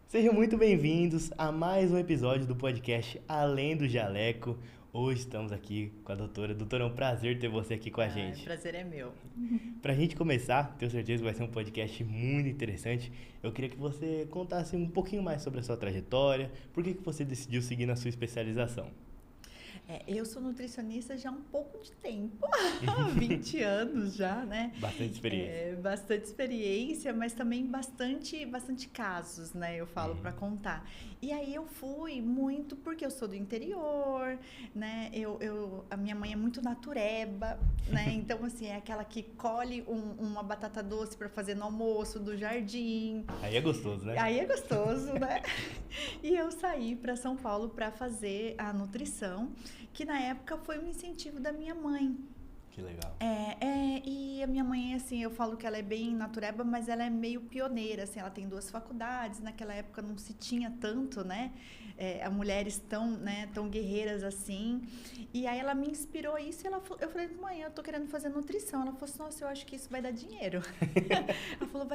Sejam muito bem-vindos a mais um episódio do podcast Além do Jaleco. Hoje estamos aqui com a doutora. Doutora, é um prazer ter você aqui com a gente. O prazer é meu. Pra gente começar, tenho certeza que vai ser um podcast muito interessante. Eu queria que você contasse um pouquinho mais sobre a sua trajetória, por que você decidiu seguir na sua especialização. Eu sou nutricionista já há um pouco de tempo, 20 anos já, né? Bastante experiência. Bastante experiência, mas também bastante casos, né? Eu falo para contar. E aí eu fui muito porque eu sou do interior, né? A minha mãe é muito natureba, né? Então, assim, é aquela que colhe uma batata doce para fazer no almoço do jardim. Aí é gostoso, né? Aí é gostoso, né? E eu saí para São Paulo para fazer a nutrição, que na época foi um incentivo da minha mãe. Que legal. E a minha mãe, assim, eu falo que ela é bem natureba, mas ela é meio pioneira, assim, ela tem 2 faculdades, naquela época não se tinha tanto, né, as mulheres tão guerreiras assim, e aí ela me inspirou a isso, e eu falei, mãe, eu tô querendo fazer nutrição, ela falou assim, nossa, eu acho que isso vai dar dinheiro. Ela falou,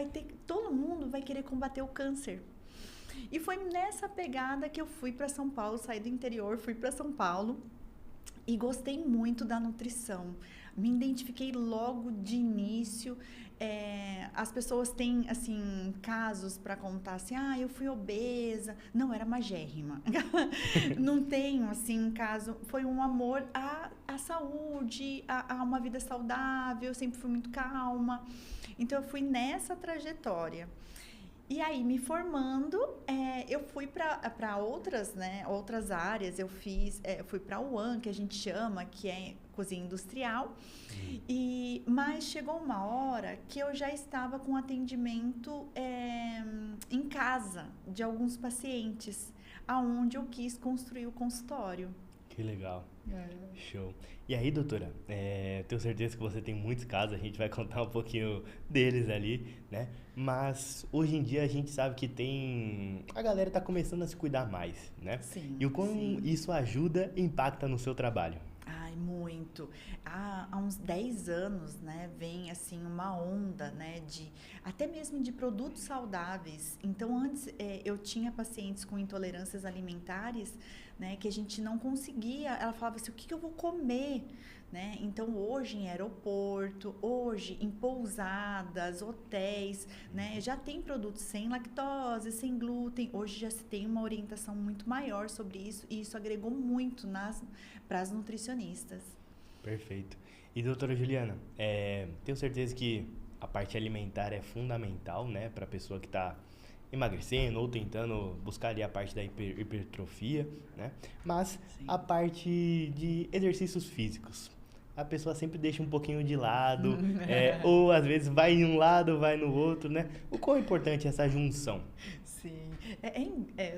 todo mundo vai querer combater o câncer. E foi nessa pegada que eu fui para São Paulo, saí do interior, fui para São Paulo, e gostei muito da nutrição. Me identifiquei logo de início. As pessoas têm, assim, casos para contar assim, eu fui obesa. Não, era magérrima. Não tenho, assim, um caso. Foi um amor à saúde, a uma vida saudável. Eu sempre fui muito calma. Então, eu fui nessa trajetória. E aí, me formando, eu fui para outras áreas. Eu fui para a UAN, que a gente chama, que é cozinha industrial. Mas chegou uma hora que eu já estava com atendimento em casa de alguns pacientes, aonde eu quis construir o consultório. Que legal. Show. E aí, doutora, tenho certeza que você tem muitos casos, a gente vai contar um pouquinho deles ali, né? Mas hoje em dia a gente sabe que a galera tá começando a se cuidar mais, né? Sim, E o como sim. isso ajuda e impacta no seu trabalho. Ai, muito. Há uns 10 anos, né, vem assim uma onda, né, até mesmo de produtos saudáveis. Então, antes eu tinha pacientes com intolerâncias alimentares, né, que a gente não conseguia. Ela falava assim, o que eu vou comer? Né? Então, hoje em aeroporto, hoje em pousadas, hotéis, né, já tem produtos sem lactose, sem glúten. Hoje já se tem uma orientação muito maior sobre isso, e isso agregou muito para as nutricionistas. Perfeito. E doutora Juliana, tenho certeza que a parte alimentar é fundamental, né, para a pessoa que está emagrecendo ou tentando buscar ali a parte da hipertrofia, né? Mas Sim. a parte de exercícios físicos, a pessoa sempre deixa um pouquinho de lado, ou às vezes vai em um lado, vai no outro, né? O quão importante é essa junção? Sim,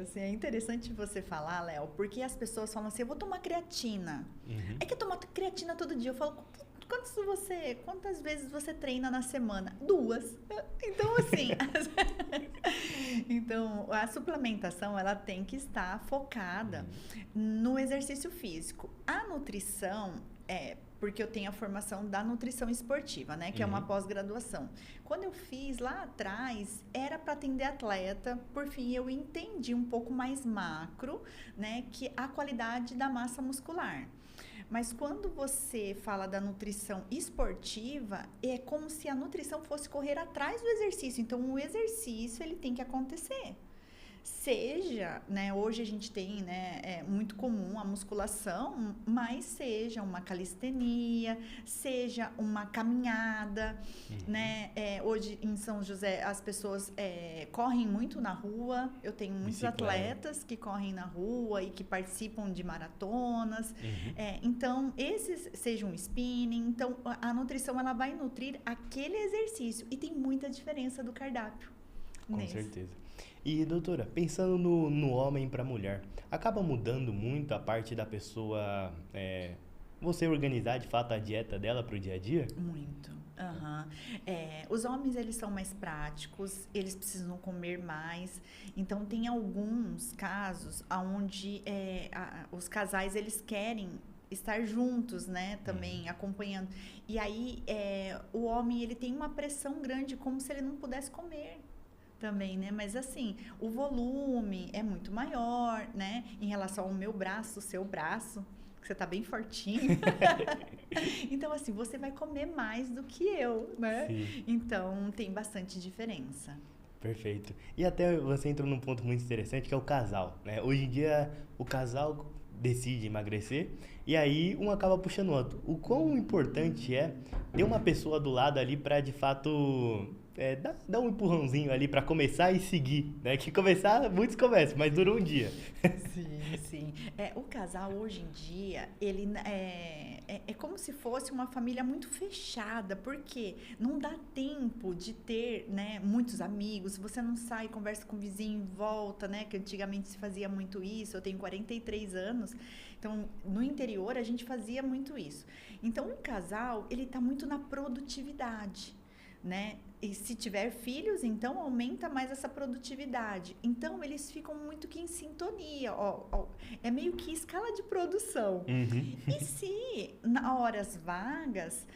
assim, é interessante você falar, Léo, porque as pessoas falam assim, eu vou tomar creatina. É que eu tomo creatina todo dia. Eu falo, quantas vezes você treina na semana? 2. Então, assim, então a suplementação, ela tem que estar focada no exercício físico. A nutrição porque eu tenho a formação da nutrição esportiva, né, que é uma pós-graduação. Quando eu fiz lá atrás, era para atender atleta, por fim eu entendi um pouco mais macro, né, que a qualidade da massa muscular. Mas quando você fala da nutrição esportiva, é como se a nutrição fosse correr atrás do exercício. Então, o exercício, ele tem que acontecer. Seja, né, hoje a gente tem, né, muito comum a musculação, mas seja uma calistenia, seja uma caminhada, né, hoje em São José as pessoas correm muito na rua, eu tenho muitos atletas que correm na rua e que participam de maratonas, então esses sejam spinning, então a nutrição ela vai nutrir aquele exercício e tem muita diferença do cardápio. Com certeza. E, doutora, pensando no homem para a mulher, acaba mudando muito a parte da pessoa, você organizar de fato a dieta dela para o dia a dia? Muito. Os homens, eles são mais práticos, eles precisam comer mais. Então, tem alguns casos onde os casais, eles querem estar juntos, né, também acompanhando. E aí, o homem, ele tem uma pressão grande, como se ele não pudesse comer também, né? Mas assim, o volume é muito maior, né? Em relação ao meu braço, o seu braço, que você tá bem fortinho. Então, assim, você vai comer mais do que eu, né? Sim. Então, tem bastante diferença. Perfeito. E até você entrou num ponto muito interessante que é o casal, né? Hoje em dia o casal decide emagrecer e aí um acaba puxando o outro. O quão importante é ter uma pessoa do lado ali para de fato dar um empurrãozinho ali para começar e seguir, né? Que começar, muitos começam, mas dura um dia. Sim, sim. O casal hoje em dia, ele é como se fosse uma família muito fechada, porque não dá tempo de ter, né, muitos amigos, você não sai, conversa com o vizinho em volta, né, que antigamente se fazia muito isso, eu tenho 43 anos, então no interior a gente fazia muito isso. Então um casal, ele tá muito na produtividade, né? E se tiver filhos, então aumenta mais essa produtividade. Então eles ficam muito que em sintonia. É meio que escala de produção. Uhum. E se na horas vagas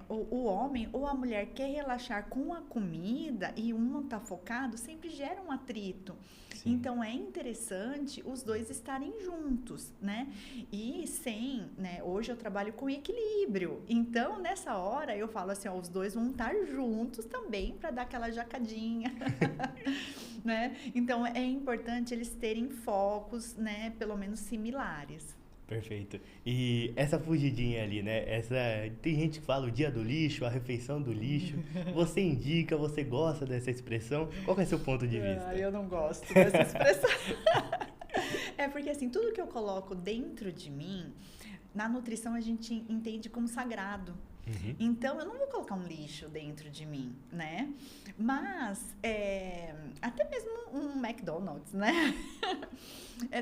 o homem ou a mulher quer relaxar com a comida e um não está focado, sempre gera um atrito. Sim. Então é interessante os dois estarem juntos, né? E sem, né? Hoje eu trabalho com equilíbrio. Então nessa hora eu falo assim, ó, os dois vão estar juntos também para dar aquela jacadinha, né? Então é importante eles terem focos, né? Pelo menos similares. Perfeito. E essa fugidinha ali, né? Tem gente que fala o dia do lixo, a refeição do lixo. Você indica, você gosta dessa expressão? Qual é o seu ponto de vista? Eu não gosto dessa expressão. É porque assim, tudo que eu coloco dentro de mim, na nutrição a gente entende como sagrado. Uhum. Então, eu não vou colocar um lixo dentro de mim, né? Mas, até mesmo um McDonald's, né?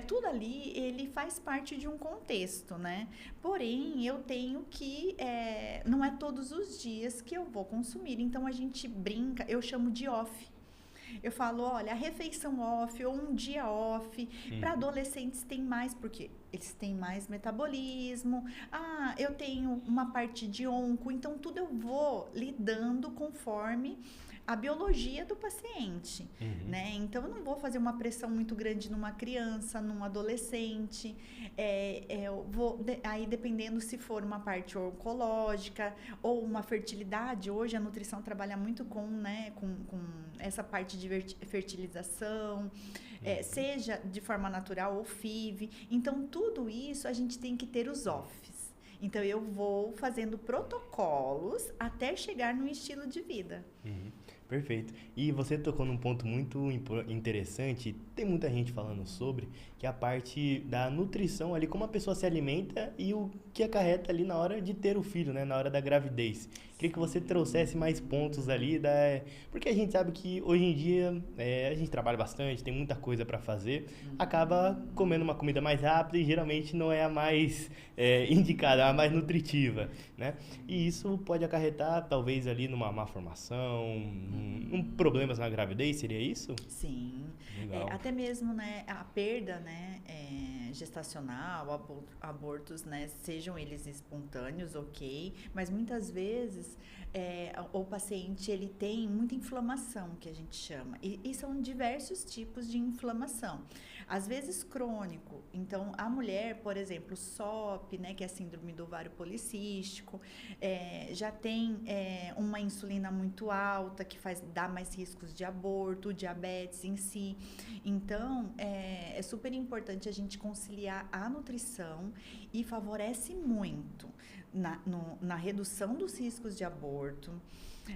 Tudo ali, ele faz parte de um contexto, né? Porém, eu tenho que... não é todos os dias que eu vou consumir. Então, a gente brinca, eu chamo de off. Eu falo, olha, a refeição off ou um dia off, para adolescentes tem mais, porque eles têm mais metabolismo. Eu tenho uma parte de onco, então tudo eu vou lidando conforme a biologia do paciente, né? Então, eu não vou fazer uma pressão muito grande numa criança, num adolescente. Eu vou, aí dependendo se for uma parte oncológica ou uma fertilidade, hoje a nutrição trabalha muito com, né, com essa parte de fertilização, seja de forma natural ou FIV. Então, tudo isso a gente tem que ter os offs. Então, eu vou fazendo protocolos até chegar no estilo de vida. Perfeito. E você tocou num ponto muito interessante, tem muita gente falando sobre, que é a parte da nutrição ali, como a pessoa se alimenta e o que acarreta ali na hora de ter o filho, né, na hora da gravidez. Queria que você trouxesse mais pontos ali, porque a gente sabe que hoje em dia a gente trabalha bastante, tem muita coisa para fazer, acaba comendo uma comida mais rápida e geralmente não é a mais indicada, a mais nutritiva, né? E isso pode acarretar talvez ali numa má formação, problemas na gravidez, seria isso? Sim. Legal. Até mesmo, né, a perda, né, gestacional, abortos, né, sejam eles espontâneos, ok, mas muitas vezes o paciente ele tem muita inflamação, que a gente chama, e são diversos tipos de inflamação. Às vezes crônico, então a mulher, por exemplo, SOP, né, que é a síndrome do ovário policístico, já tem uma insulina muito alta, que dá mais riscos de aborto, diabetes em si. Então, é super importante a gente conciliar a nutrição e favorece muito na redução dos riscos de aborto,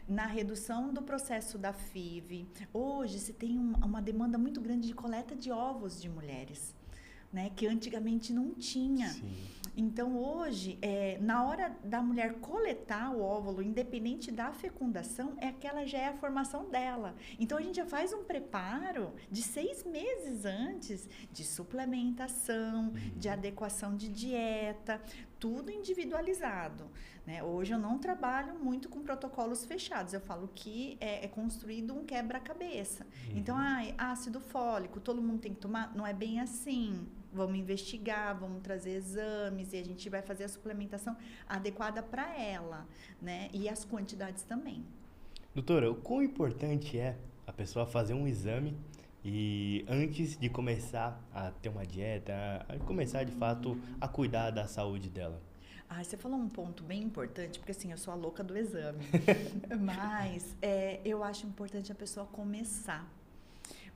na redução do processo da FIV. Hoje se tem uma demanda muito grande de coleta de ovos de mulheres, né, que antigamente não tinha. Sim. Então, hoje, na hora da mulher coletar o óvulo, independente da fecundação, aquela já é a formação dela. Então, a gente já faz um preparo de 6 meses antes de suplementação, de adequação de dieta, tudo individualizado, né? Hoje eu não trabalho muito com protocolos fechados, eu falo que é construído um quebra-cabeça. Então, ácido fólico, todo mundo tem que tomar? Não é bem assim. Vamos investigar, vamos trazer exames e a gente vai fazer a suplementação adequada para ela, né? E as quantidades também. Doutora, o quão importante é a pessoa fazer um exame e antes de começar a ter uma dieta, a começar de fato a cuidar da saúde dela? Ah, você falou um ponto bem importante, porque assim, eu sou a louca do exame. Mas eu acho importante a pessoa começar.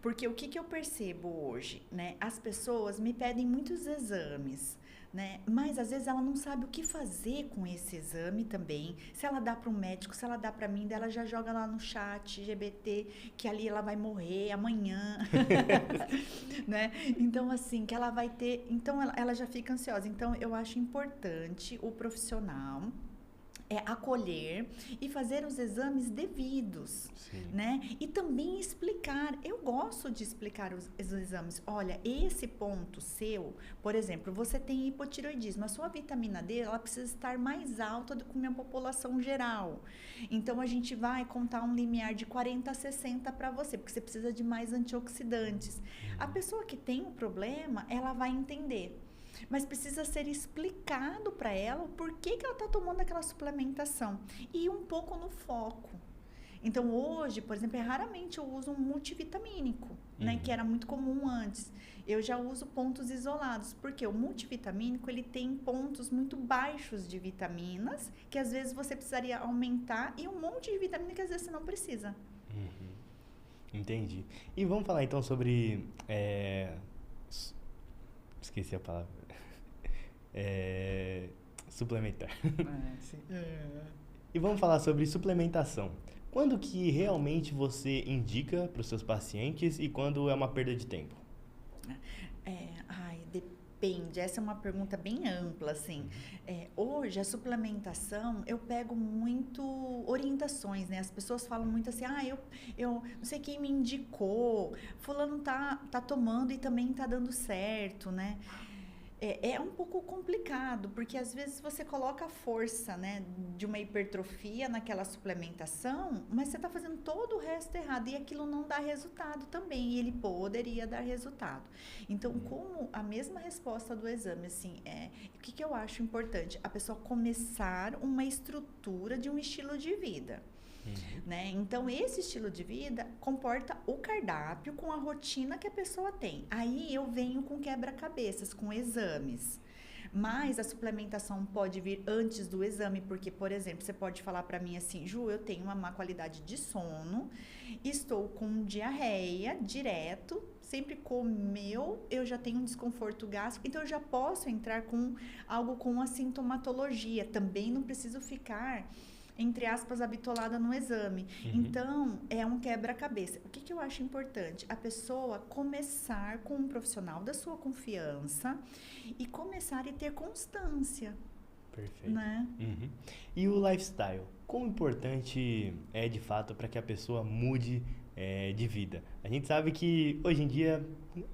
Porque o que eu percebo hoje, né? As pessoas me pedem muitos exames, né? Mas às vezes ela não sabe o que fazer com esse exame também. Se ela dá para um médico, se ela dá para mim, daí ela já joga lá no chat GBT que ali ela vai morrer amanhã, né? Então assim, que ela vai ter, então ela já fica ansiosa. Então eu acho importante o profissional acolher e fazer os exames devidos, Sim. né? E também explicar. Eu gosto de explicar os exames. Olha, esse ponto seu, por exemplo, você tem hipotireoidismo. A sua vitamina D, ela precisa estar mais alta do que a minha população geral. Então, a gente vai contar um limiar de 40 a 60 para você, porque você precisa de mais antioxidantes. A pessoa que tem o problema, ela vai entender. Mas precisa ser explicado para ela o porquê que ela está tomando aquela suplementação. E um pouco no foco. Então, hoje, por exemplo, raramente eu uso um multivitamínico, né? Que era muito comum antes. Eu já uso pontos isolados, porque o multivitamínico, ele tem pontos muito baixos de vitaminas, que às vezes você precisaria aumentar, e um monte de vitamina que às vezes você não precisa. Entendi. E vamos falar então sobre... Esqueci a palavra. Suplementar. Sim. E vamos falar sobre suplementação. Quando que realmente você indica para os seus pacientes e quando é uma perda de tempo? Depende. Essa é uma pergunta bem ampla, assim. Hoje, a suplementação, eu pego muito orientações, né? As pessoas falam muito assim, eu não sei quem me indicou, fulano tá tomando e também tá dando certo, né? É um pouco complicado, porque às vezes você coloca a força, né, de uma hipertrofia naquela suplementação, mas você está fazendo todo o resto errado e aquilo não dá resultado também, e ele poderia dar resultado. Então, como a mesma resposta do exame, assim, o que eu acho importante? A pessoa começar uma estrutura de um estilo de vida. Né? Então, esse estilo de vida comporta o cardápio com a rotina que a pessoa tem. Aí eu venho com quebra-cabeças, com exames. Mas a suplementação pode vir antes do exame, porque, por exemplo, você pode falar para mim assim, Ju, eu tenho uma má qualidade de sono, estou com diarreia direto, sempre comeu, eu já tenho um desconforto gástrico, então eu já posso entrar com algo com a sintomatologia. Também não preciso ficar, entre aspas, habitolada no exame. Então, é um quebra-cabeça. O que eu acho importante? A pessoa começar com um profissional da sua confiança e começar a ter constância. Perfeito. Né? E o lifestyle? Quão importante é, de fato, para que a pessoa mude de vida? A gente sabe que, hoje em dia,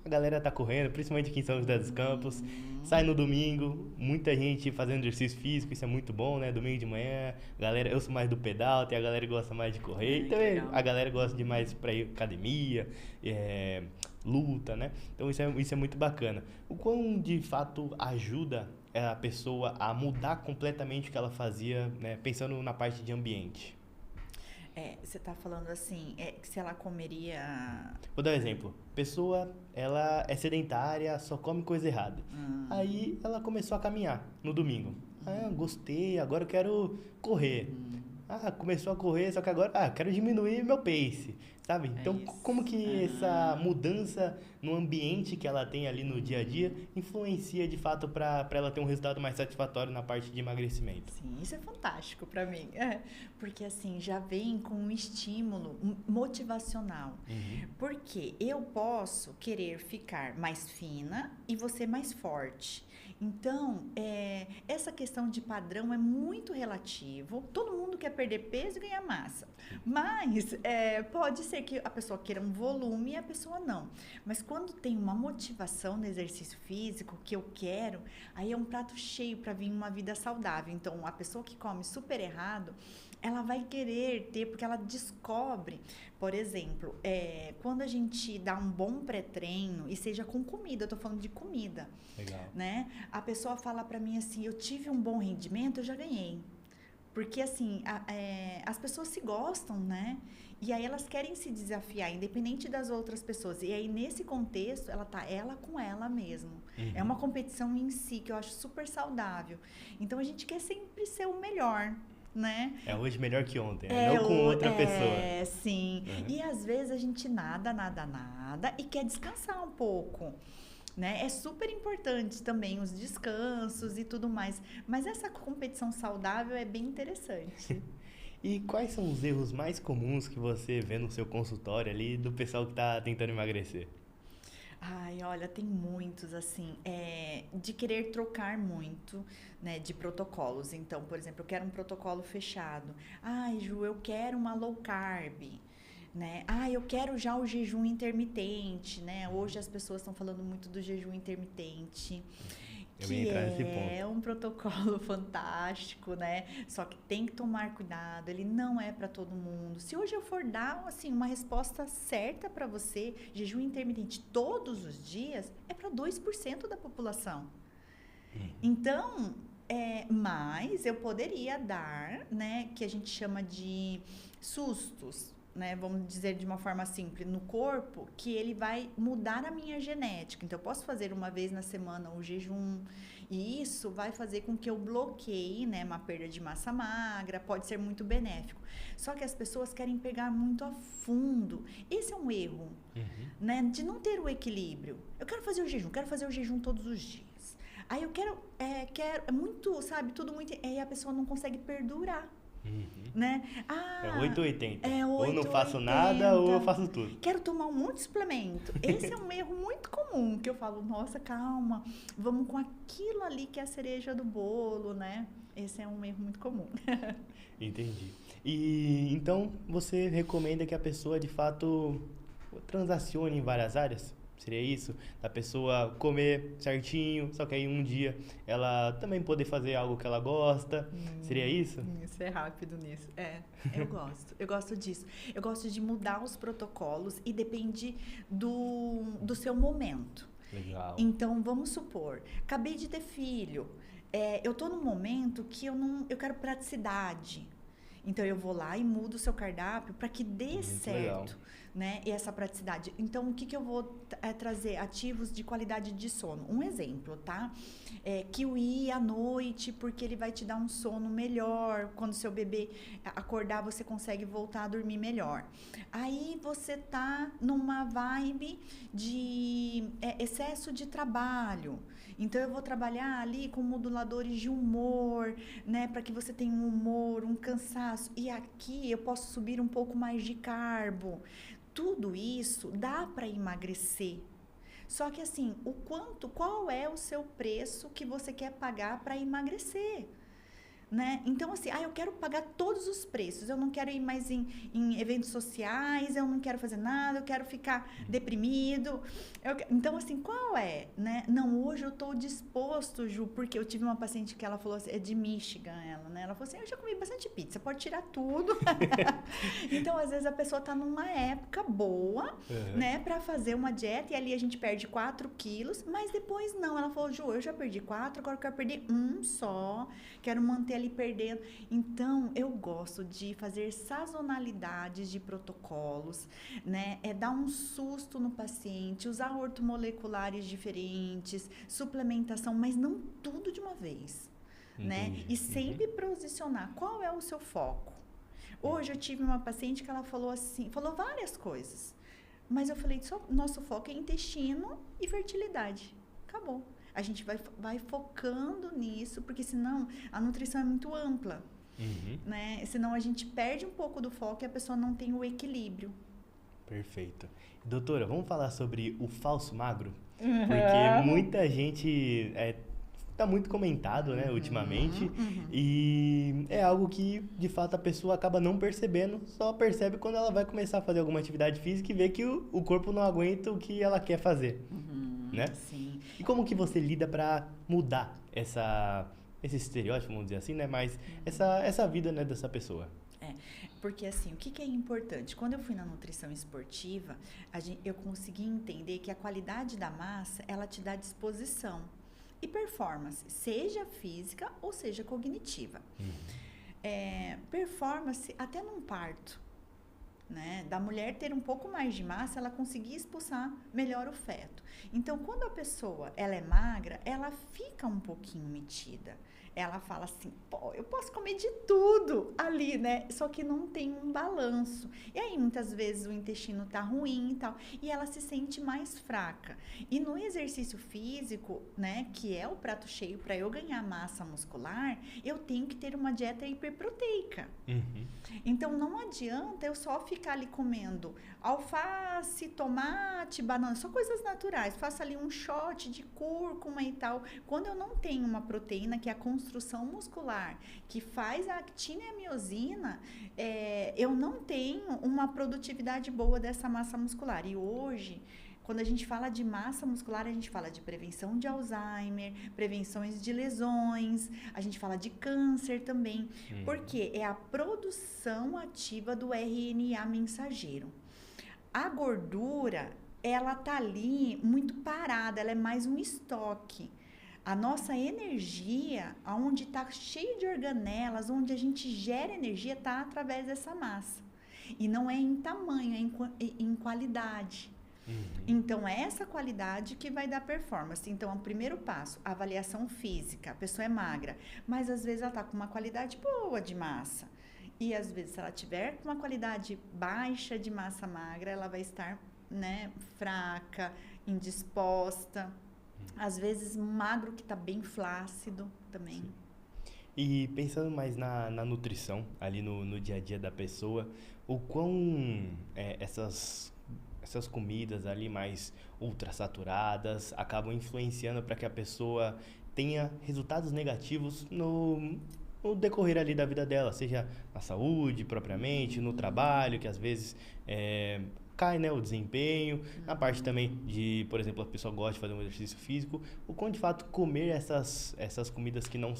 a galera tá correndo, principalmente aqui em São José dos Campos, sai no domingo, muita gente fazendo exercício físico, isso é muito bom, né? Domingo de manhã, galera, eu sou mais do pedal, tem a galera que gosta mais de correr, e também a galera gosta de mais pra ir academia, luta, né? Então isso é muito bacana. O quão de fato ajuda a pessoa a mudar completamente o que ela fazia, né? Pensando na parte de ambiente? Você tá falando assim, que se ela comeria... Vou dar um exemplo. Pessoa, ela é sedentária, só come coisa errada. Aí ela começou a caminhar no domingo. Gostei, agora eu quero correr. Começou a correr, só que agora, quero diminuir meu pace, sabe? Então, como que essa mudança no ambiente que ela tem ali no dia a dia influencia, de fato, para ela ter um resultado mais satisfatório na parte de emagrecimento? Sim, isso é fantástico para mim. Porque, assim, já vem com um estímulo motivacional. Porque eu posso querer ficar mais fina e você mais forte. Então, essa questão de padrão é muito relativo. Todo mundo quer perder peso e ganhar massa. Mas pode ser que a pessoa queira um volume e a pessoa não. Mas quando tem uma motivação no exercício físico que eu quero, aí é um prato cheio para vir uma vida saudável. Então, a pessoa que come super errado, ela vai querer ter, porque ela descobre, por exemplo, quando a gente dá um bom pré-treino, e seja com comida, eu tô falando de comida. Legal. Né? A pessoa fala pra mim assim, eu tive um bom rendimento, eu já ganhei. Porque, assim, as pessoas se gostam, né? E aí elas querem se desafiar, independente das outras pessoas. E aí, nesse contexto, ela tá ela com ela mesmo. É uma competição em si, que eu acho super saudável. Então, a gente quer sempre ser o melhor, né? É hoje melhor que ontem, né? Não com outra pessoa. É, sim. E às vezes a gente nada e quer descansar um pouco. Né? É super importante também os descansos e tudo mais. Mas essa competição saudável é bem interessante. E quais são os erros mais comuns que você vê no seu consultório ali do pessoal que está tentando emagrecer? Ai, olha, tem muitos, assim, de querer trocar muito, né, de protocolos. Então, por exemplo, eu quero um protocolo fechado. Ai, Ju, eu quero uma low carb. Né? Eu quero já o jejum intermitente, né? Hoje as pessoas estão falando muito do jejum intermitente, que é um protocolo fantástico, né? Só que tem que tomar cuidado, ele não é para todo mundo. Se hoje eu for dar, assim, uma resposta certa para você, jejum intermitente todos os dias, é para 2% da população. Então, mas eu poderia dar, né, que a gente chama de sustos, né, vamos dizer de uma forma simples, no corpo, que ele vai mudar a minha genética. Então, eu posso fazer uma vez na semana o jejum, e isso vai fazer com que eu bloqueie, né, uma perda de massa magra, pode ser muito benéfico. Só que as pessoas querem pegar muito a fundo. Esse é um erro, né, de não ter o equilíbrio. Eu quero fazer o jejum todos os dias. Aí eu quero muito, sabe, tudo muito, aí a pessoa não consegue perdurar. Né? É 880. Ou não faço nada ou eu faço tudo. Quero tomar um monte de suplemento. Esse é um erro muito comum, que eu falo, nossa, calma, vamos com aquilo ali que é a cereja do bolo, né? Esse é um erro muito comum. Entendi. E então você recomenda que a pessoa de fato transacione em várias áreas? Seria isso? Da pessoa comer certinho, só que aí um dia ela também poder fazer algo que ela gosta. Seria isso? Isso é rápido nisso. Eu gosto disso. Eu gosto de mudar os protocolos e depende do seu momento. Legal. Então, vamos supor, acabei de ter filho. Eu tô num momento que eu quero praticidade. Então, eu vou lá e mudo o seu cardápio para que dê certo. Legal. Né? E essa praticidade. Então, o que eu vou trazer? Ativos de qualidade de sono. Um exemplo, tá? Kiwi à noite, porque ele vai te dar um sono melhor. Quando seu bebê acordar, você consegue voltar a dormir melhor. Aí, você tá numa vibe de excesso de trabalho. Então, eu vou trabalhar ali com moduladores de humor, né? Para que você tenha um humor, um cansaço. E aqui, eu posso subir um pouco mais de carbo. Tudo isso dá para emagrecer. Só que assim, qual é o seu preço que você quer pagar para emagrecer? Né? Então, assim, eu quero pagar todos os preços, eu não quero ir mais em eventos sociais, eu não quero fazer nada, eu quero ficar deprimido. Então, assim, qual é? Né? Não, hoje eu estou disposto, Ju, porque eu tive uma paciente que ela falou assim, é de Michigan, né? Ela falou assim, eu já comi bastante pizza, pode tirar tudo. Então, às vezes, a pessoa está numa época boa, né, para fazer uma dieta, e ali a gente perde 4 quilos, mas depois não. Ela falou, Ju, eu já perdi 4, agora eu quero perder 1 só, quero manter ali perdendo. Então, eu gosto de fazer sazonalidades de protocolos, né? Dar um susto no paciente, usar ortomoleculares diferentes, suplementação, mas não tudo de uma vez, né? E sempre posicionar qual é o seu foco. Hoje eu tive uma paciente que ela falou assim, falou várias coisas, mas eu falei, nosso foco é intestino e fertilidade. Acabou. A gente vai focando nisso, porque senão a nutrição é muito ampla, né? Senão a gente perde um pouco do foco e a pessoa não tem o equilíbrio. Perfeito. Doutora, vamos falar sobre o falso magro? Porque muita gente tá muito comentado, né, ultimamente, e é algo que, de fato, a pessoa acaba não percebendo, só percebe quando ela vai começar a fazer alguma atividade física e vê que o corpo não aguenta o que ela quer fazer, né? Sim. E como que você lida para mudar esse estereótipo, vamos dizer assim, né? Mas essa vida, né, dessa pessoa? Porque assim, o que é importante? Quando eu fui na nutrição esportiva, eu consegui entender que a qualidade da massa, ela te dá disposição e performance, seja física ou seja cognitiva. Performance até num parto. né? Da mulher ter um pouco mais de massa, ela conseguir expulsar melhor o feto. Então, quando a pessoa ela é magra, ela fica um pouquinho metida. Ela fala assim, pô, eu posso comer de tudo ali, né? Só que não tem um balanço. E aí, muitas vezes, o intestino tá ruim e tal. E ela se sente mais fraca. E no exercício físico, né, que é o prato cheio, para eu ganhar massa muscular, eu tenho que ter uma dieta hiperproteica. Uhum. Então, não adianta eu só ficar ali comendo alface, tomate, banana, só coisas naturais. Faço ali um shot de cúrcuma e tal. Quando eu não tenho uma proteína, que é a construção muscular, que faz a actina e a miosina, eu não tenho uma produtividade boa dessa massa muscular. E hoje, quando a gente fala de massa muscular, a gente fala de prevenção de Alzheimer, prevenções de lesões, a gente fala de câncer também, porque é a produção ativa do RNA mensageiro. A gordura, ela tá ali muito parada, ela é mais um estoque. A nossa energia, onde está cheio de organelas, onde a gente gera energia, está através dessa massa. E não é em tamanho, é em qualidade. Então, é essa qualidade que vai dar performance. Então, o primeiro passo, avaliação física. A pessoa é magra, mas às vezes ela está com uma qualidade boa de massa. E às vezes, se ela tiver com uma qualidade baixa de massa magra, ela vai estar, né, fraca, indisposta. Às vezes, magro que está bem flácido também. Sim. E pensando mais na nutrição, ali no dia a dia da pessoa, o quão essas comidas ali mais ultrassaturadas acabam influenciando para que a pessoa tenha resultados negativos no decorrer ali da vida dela, seja na saúde propriamente, no trabalho, que às vezes cai, né, o desempenho, na parte também de, por exemplo, a pessoa gosta de fazer um exercício físico, o quão de fato comer essas comidas que não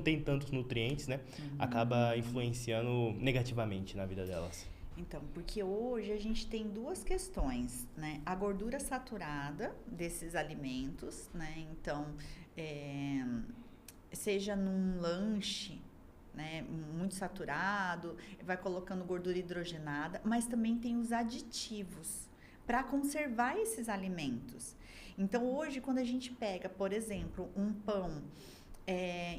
tem tantos nutrientes, né, acaba influenciando negativamente na vida delas. Então, porque hoje a gente tem duas questões, né? A gordura saturada desses alimentos, né? Então, seja num lanche, né, muito saturado, vai colocando gordura hidrogenada, mas também tem os aditivos para conservar esses alimentos. Então, hoje, quando a gente pega, por exemplo, um pão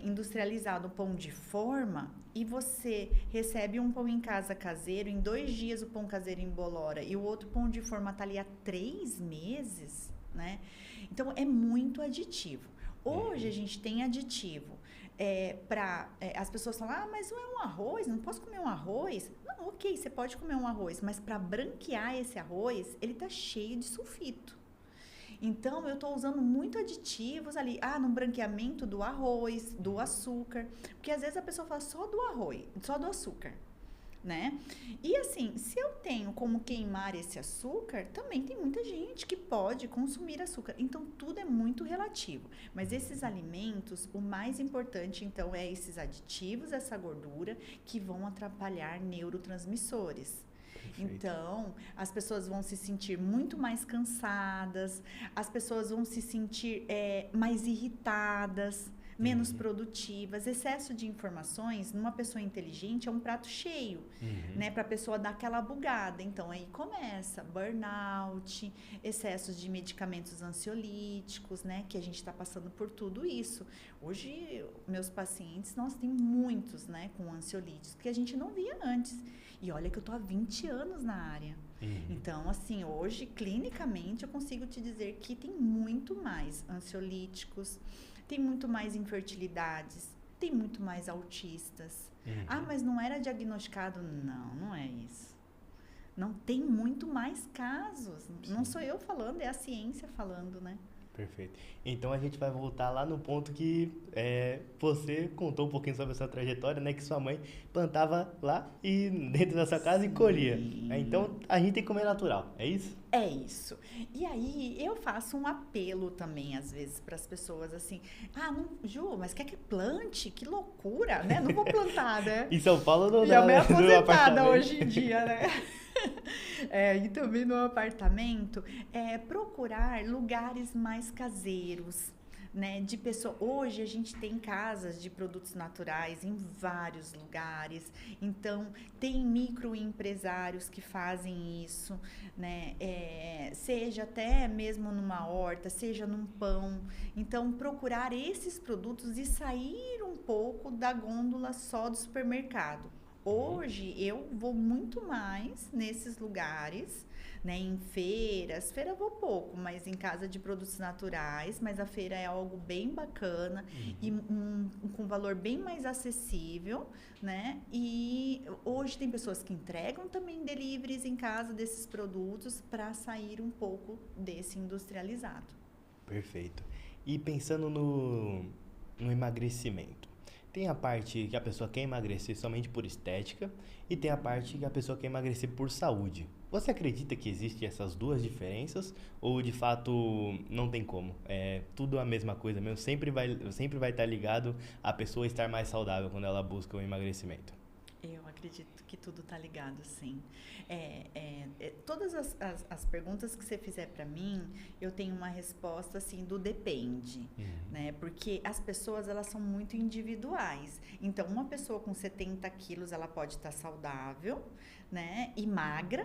industrializado, um pão de forma, e você recebe um pão em casa caseiro, em 2 dias o pão caseiro embolora, e o outro pão de forma está ali há 3 meses, né? Então, é muito aditivo. Hoje, a gente tem aditivo as pessoas falam, mas não é um arroz, não posso comer um arroz? Não, ok, você pode comer um arroz, mas para branquear esse arroz, ele tá cheio de sulfito. Então, eu estou usando muito aditivos ali, no branqueamento do arroz, do açúcar, porque às vezes a pessoa fala só do arroz, só do açúcar, né? E assim, se eu tenho como queimar esse açúcar, também tem muita gente que pode consumir açúcar. Então, tudo é muito relativo. Mas esses alimentos, o mais importante, então, é esses aditivos, essa gordura, que vão atrapalhar neurotransmissores. Perfeito. Então, as pessoas vão se sentir muito mais cansadas, as pessoas vão se sentir mais irritadas, menos produtivas. Excesso de informações numa pessoa inteligente é um prato cheio, né? Para a pessoa dar aquela bugada. Então, aí começa burnout, excessos de medicamentos ansiolíticos, né? Que a gente está passando por tudo isso. Hoje, meus pacientes, nós temos muitos, né? Com ansiolíticos, que a gente não via antes. E olha que eu tô há 20 anos na área. Então, assim, hoje, clinicamente, eu consigo te dizer que tem muito mais ansiolíticos, tem muito mais infertilidades, tem muito mais autistas. Mas não era diagnosticado? Não, não é isso. Não, tem muito mais casos. Sim. Não sou eu falando, é a ciência falando, né? Perfeito. Então a gente vai voltar lá no ponto que você contou um pouquinho sobre a sua trajetória, né? Que sua mãe plantava lá e dentro da sua casa e colhia. Então a gente tem que comer natural, é isso? É isso. E aí eu faço um apelo também, às vezes, para as pessoas assim, não, Ju, mas quer que plante? Que loucura, né? Não vou plantar, né? Em São Paulo não dá. Já me aposentada hoje em dia, né? E também no apartamento, procurar lugares mais caseiros, né, de pessoa. Hoje a gente tem casas de produtos naturais em vários lugares, então tem microempresários que fazem isso, né, seja até mesmo numa horta, seja num pão. Então procurar esses produtos e sair um pouco da gôndola só do supermercado. Hoje eu vou muito mais nesses lugares, né, em feiras. Feira eu vou pouco, mas em casa de produtos naturais. Mas a feira é algo bem bacana e com valor bem mais acessível, né? E hoje tem pessoas que entregam também deliveries em casa desses produtos para sair um pouco desse industrializado. Perfeito. E pensando no emagrecimento. Tem a parte que a pessoa quer emagrecer somente por estética e tem a parte que a pessoa quer emagrecer por saúde. Você acredita que existem essas duas diferenças ou de fato não tem como? É tudo a mesma coisa mesmo, sempre vai estar ligado a pessoa estar mais saudável quando ela busca o emagrecimento. Eu acredito que tudo está ligado, sim. Todas as perguntas que você fizer para mim, eu tenho uma resposta assim do depende, né? Porque as pessoas, elas são muito individuais. Então, uma pessoa com 70 quilos, ela pode estar saudável, né? E magra,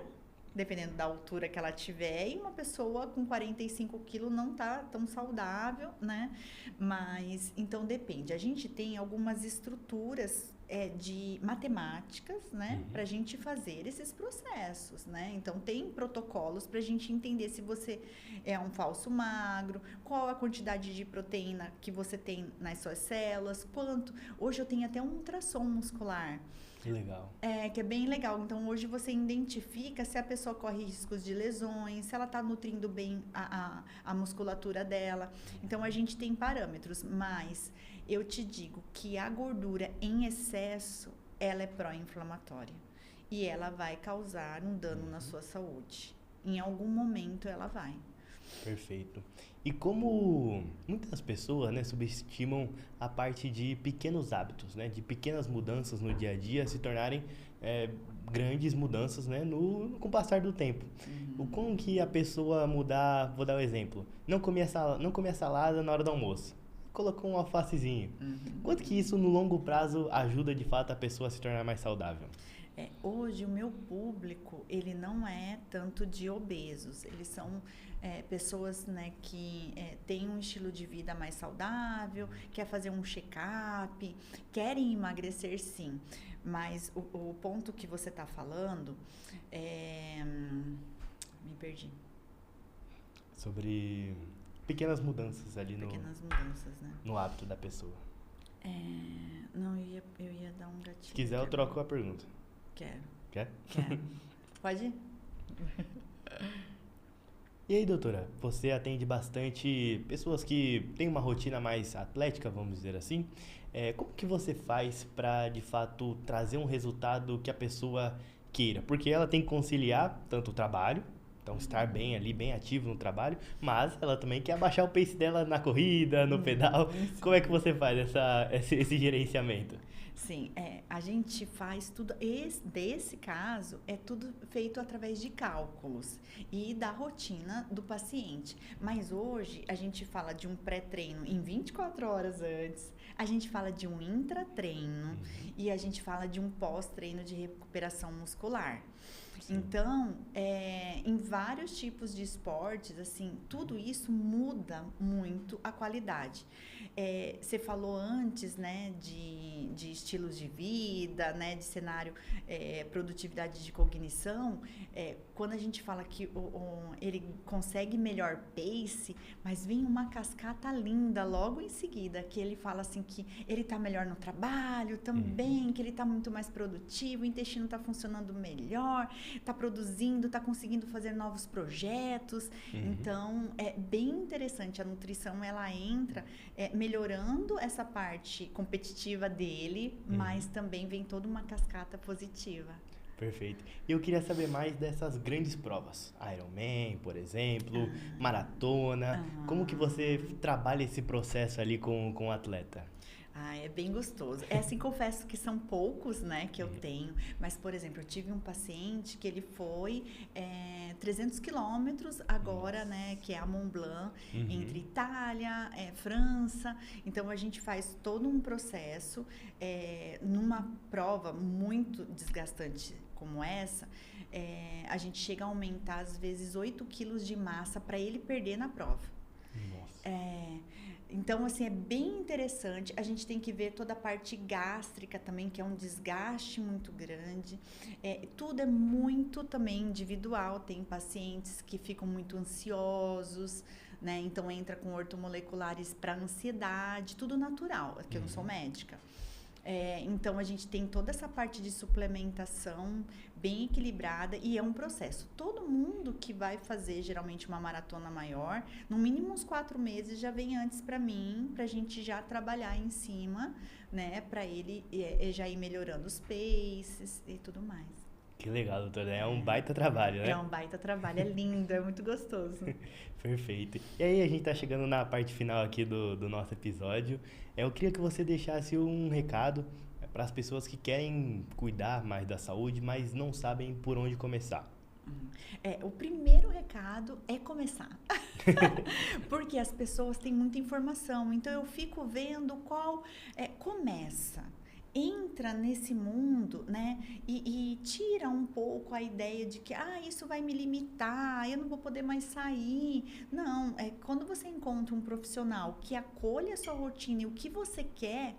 dependendo da altura que ela tiver, e uma pessoa com 45 quilos não tá tão saudável, né? Mas, então, depende. A gente tem algumas estruturas de matemáticas, né? Para a gente fazer esses processos, né? Então, tem protocolos para a gente entender se você é um falso magro, qual a quantidade de proteína que você tem nas suas células, quanto... Hoje eu tenho até um ultrassom muscular. Legal. Que é bem legal. Então, hoje você identifica se a pessoa corre riscos de lesões, se ela está nutrindo bem a musculatura dela. Então, a gente tem parâmetros, mas eu te digo que a gordura em excesso, ela é pró-inflamatória. E ela vai causar um dano na sua saúde. Em algum momento, ela vai. Perfeito. E como muitas pessoas, né, subestimam a parte de pequenos hábitos, né, de pequenas mudanças no dia a dia se tornarem grandes mudanças, né, com o passar do tempo. O como que a pessoa mudar, vou dar um exemplo, não comer salada na hora do almoço, colocou um alfacezinho. Quanto que isso no longo prazo ajuda de fato a pessoa a se tornar mais saudável? Hoje o meu público, ele não é tanto de obesos, eles são pessoas, né, que têm um estilo de vida mais saudável, quer fazer um check-up, querem emagrecer sim, mas o ponto que você está falando, me perdi. Sobre pequenas mudanças ali pequenas mudanças, né? No hábito da pessoa. Não, eu ia dar um gatilho. Se quiser eu troco a pergunta. Quero. Quer? Quero. Pode ir? E aí, doutora, você atende bastante pessoas que têm uma rotina mais atlética, vamos dizer assim. Como que você faz para, de fato, trazer um resultado que a pessoa queira? Porque ela tem que conciliar tanto o trabalho, então estar bem ali, bem ativo no trabalho, mas ela também quer abaixar o pace dela na corrida, no pedal. Como é que você faz esse gerenciamento? Sim, a gente faz tudo, desse caso, é tudo feito através de cálculos e da rotina do paciente. Mas hoje a gente fala de um pré-treino em 24 horas antes, a gente fala de um intratreino e a gente fala de um pós-treino de recuperação muscular. Sim. Então, em vários tipos de esportes, assim, tudo isso muda muito a qualidade. Você falou antes, né, de estilos de vida, né, de cenário, produtividade de cognição. Quando a gente fala que ele consegue melhor pace, mas vem uma cascata linda logo em seguida, que ele fala assim que ele está melhor no trabalho também, que ele está muito mais produtivo, o intestino está funcionando melhor, está produzindo, está conseguindo fazer novos projetos. Então, é bem interessante. A nutrição, ela entra melhorando essa parte competitiva dele, mas também vem toda uma cascata positiva. Perfeito. E eu queria saber mais dessas grandes provas. Ironman, por exemplo, maratona. Como que você trabalha esse processo ali com o atleta? Ah, é bem gostoso. É assim, confesso que são poucos, né, que eu tenho. Mas, por exemplo, eu tive um paciente que ele foi 300 quilômetros agora, né, que é a Mont Blanc, entre Itália, França. Então, a gente faz todo um processo numa prova muito desgastante como essa. A gente chega a aumentar, às vezes, 8 quilos de massa para ele perder na prova. Nossa. Então, assim, é bem interessante. A gente tem que ver toda a parte gástrica também, que é um desgaste muito grande. Tudo é muito também individual. Tem pacientes que ficam muito ansiosos, né? Então, entra com ortomoleculares para ansiedade, tudo natural, que eu não sou médica. Então, a gente tem toda essa parte de suplementação bem equilibrada e é um processo. Todo mundo que vai fazer, geralmente, uma maratona maior, no mínimo uns 4 meses já vem antes para mim, para a gente já trabalhar em cima, né? Para ele já ir melhorando os paces e tudo mais. Que legal, doutora. É um baita trabalho, né? É um baita trabalho, é lindo, é muito gostoso. Perfeito. E aí, a gente tá chegando na parte final aqui do nosso episódio. Eu queria que você deixasse um recado para as pessoas que querem cuidar mais da saúde, mas não sabem por onde começar. O primeiro recado é começar. Porque as pessoas têm muita informação, então eu fico vendo qual começa. Entra nesse mundo, né, e tira um pouco a ideia de que isso vai me limitar, eu não vou poder mais sair. Não, quando você encontra um profissional que acolhe a sua rotina e o que você quer,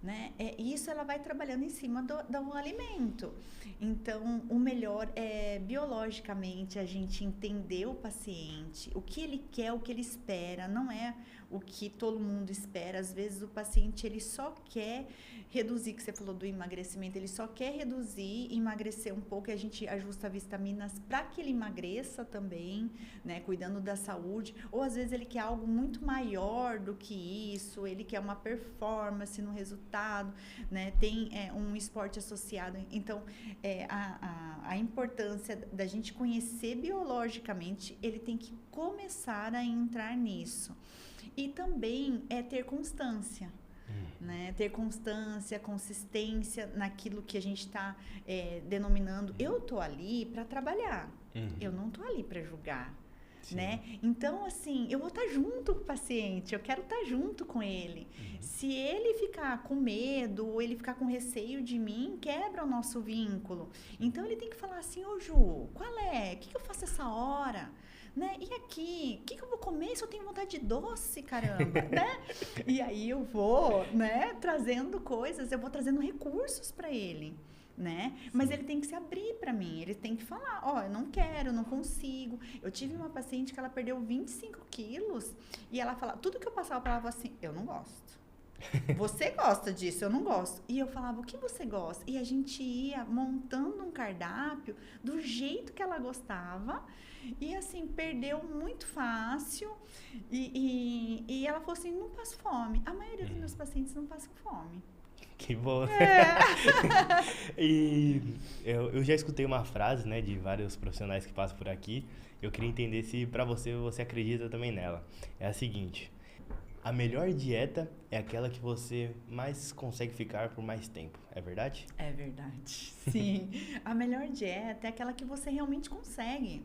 né, isso ela vai trabalhando em cima do alimento. Então, o melhor é, biologicamente, a gente entender o paciente, o que ele quer, o que ele espera, não é o que todo mundo espera. Às vezes, o paciente, ele só quer reduzir, que você falou do emagrecimento, ele só quer reduzir, emagrecer um pouco, e a gente ajusta vitaminas para que ele emagreça também, né, cuidando da saúde. Ou, às vezes, ele quer algo muito maior do que isso, ele quer uma performance no resultado, né, tem um esporte associado. Então, a importância da gente conhecer biologicamente, ele tem que começar a entrar nisso. E também ter constância. Né? Ter constância, consistência naquilo que a gente está denominando. Eu tô ali para trabalhar, eu não tô ali para julgar, né? Então, assim, eu vou estar junto com o paciente, eu quero estar junto com ele. Se ele ficar com medo ou ele ficar com receio de mim, quebra o nosso vínculo. Então, ele tem que falar assim: ô Ju, qual é? O que eu faço essa hora? Né? E aqui, o que eu vou comer se eu tenho vontade de doce, caramba, né? E aí eu vou, né, trazendo coisas, eu vou trazendo recursos para ele, né? Mas ele tem que se abrir para mim, ele tem que falar: eu não quero, eu não consigo. Eu tive uma paciente que ela perdeu 25 quilos e ela falava, tudo que eu passava para ela, ela falava assim: eu não gosto. Você gosta disso, eu não gosto. E eu falava: o que você gosta? E a gente ia montando um cardápio do jeito que ela gostava. E assim, perdeu muito fácil. E ela falou assim: não passo fome. A maioria dos meus pacientes não passam fome. Que bom. E eu já escutei uma frase, né, de vários profissionais que passam por aqui. Eu queria entender se pra você acredita também nela. É a seguinte: a melhor dieta é aquela que você mais consegue ficar por mais tempo. É verdade? É verdade. Sim. A melhor dieta é aquela que você realmente consegue.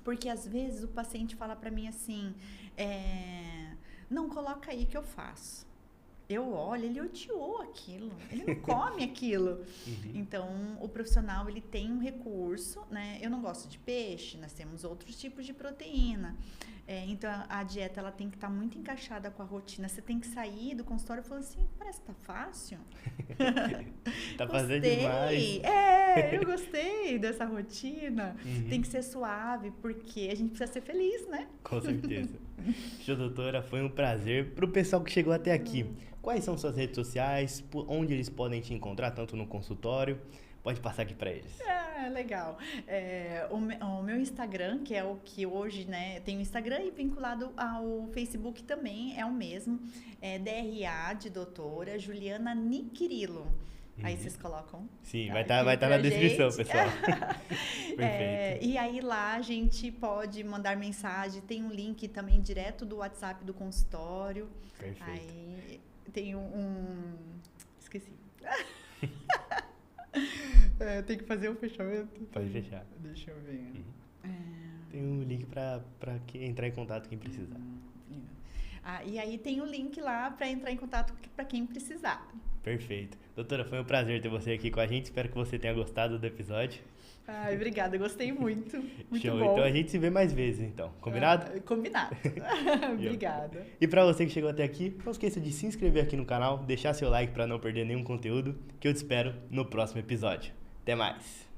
Porque às vezes o paciente fala para mim assim: não, coloca aí que eu faço. Eu olho, ele odiou aquilo, ele não come aquilo. Então, o profissional, ele tem um recurso, né? Eu não gosto de peixe, nós temos outros tipos de proteína. Então, a dieta, ela tem que estar muito encaixada com a rotina. Você tem que sair do consultório e falar assim: parece que tá fácil. Tá fazendo demais. Eu gostei dessa rotina. Tem que ser suave, porque a gente precisa ser feliz, né? Com certeza. Show, doutora, foi um prazer. Pro pessoal que chegou até aqui, quais são suas redes sociais, onde eles podem te encontrar, tanto no consultório? Pode passar aqui para eles. Legal. O meu Instagram, que é o que hoje, né, tem o Instagram e vinculado ao Facebook também, é o mesmo. É DRA de doutora Juliana Niquirilo. Aí vocês colocam. Sim, vai estar na descrição, pessoal. Perfeito. E aí lá a gente pode mandar mensagem, tem um link também direto do WhatsApp do consultório. Perfeito. Aí tem esqueci. Tem que fazer o fechamento? Pode fechar. Deixa eu ver. Tem um link pra entrar em contato quem precisar. E aí tem o link lá para entrar em contato para quem precisar. Perfeito. Doutora, foi um prazer ter você aqui com a gente. Espero que você tenha gostado do episódio. Ai, obrigada. Gostei muito. Muito Show. bom. Então a gente se vê mais vezes, então. Combinado? Combinado. Obrigada. E pra você que chegou até aqui, não esqueça de se inscrever aqui no canal, deixar seu like para não perder nenhum conteúdo, que eu te espero no próximo episódio. Até mais!